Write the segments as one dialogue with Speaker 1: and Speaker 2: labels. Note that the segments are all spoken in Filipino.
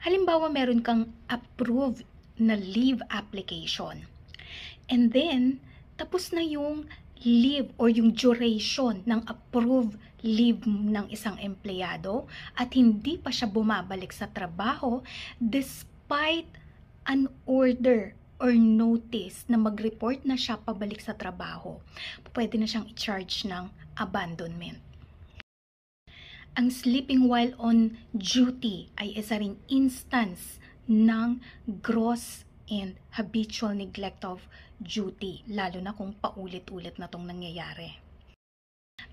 Speaker 1: Halimbawa, meron kang approved na leave application. And then, tapos na yung leave or yung duration ng approved leave ng isang empleyado at hindi pa siya bumabalik sa trabaho despite an order or notice na mag-report na siya pabalik sa trabaho. Pwede na siyang i-charge ng abandonment. Ang sleeping while on duty ay isa ring instance ng gross and habitual neglect of duty, lalo na kung paulit-ulit na itong nangyayari.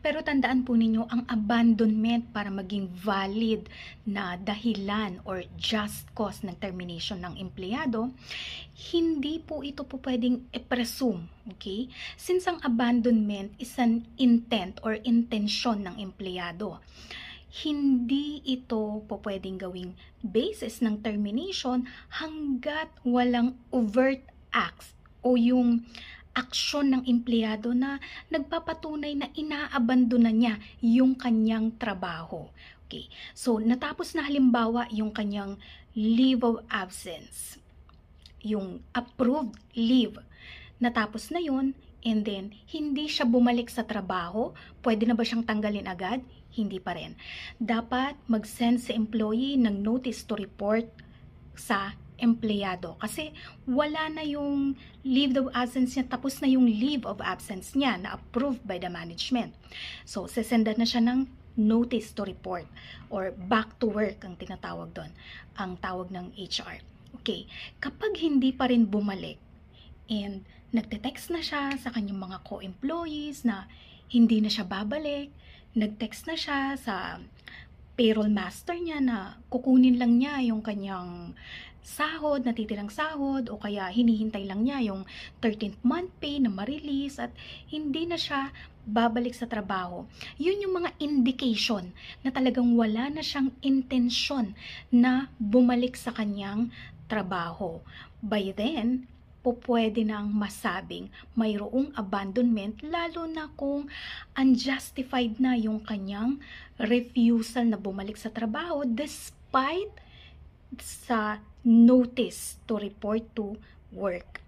Speaker 1: Pero tandaan po ninyo, ang abandonment para maging valid na dahilan or just cause ng termination ng empleyado, hindi po ito po pwedeng i-presume, okay? Since ang abandonment is an intent or intensyon ng empleyado, hindi ito po pwedeng gawing basis ng termination hanggat walang overt acts o yung aksyon ng empleyado na nagpapatunay na inaabandona niya yung kanyang trabaho. Okay. So, natapos na halimbawa yung kanyang leave of absence, yung approved leave. Natapos na yun, and then, hindi siya bumalik sa trabaho. Pwede na ba siyang tanggalin agad? Hindi pa rin. Dapat mag-send si employee ng notice to report sa empleyado kasi wala na yung leave of absence niya, tapos na yung leave of absence niya na approved by the management. So, sesendan na siya ng notice to report or back to work ang tinatawag doon, ang tawag ng HR. Okay, kapag hindi pa rin bumalik and nagte-text na siya sa kanyang mga co-employees na hindi na siya babalik, nag-text na siya sa payroll master niya na kukunin lang niya yung kanyang sahod, natitirang sahod, o kaya hinihintay lang niya yung 13th month pay na ma-release at hindi na siya babalik sa trabaho. Yun yung mga indication na talagang wala na siyang intensyon na bumalik sa kanyang trabaho. By then, pwede nang masabing mayroong abandonment, lalo na kung unjustified na yung kanyang refusal na bumalik sa trabaho despite sa notice to report to work.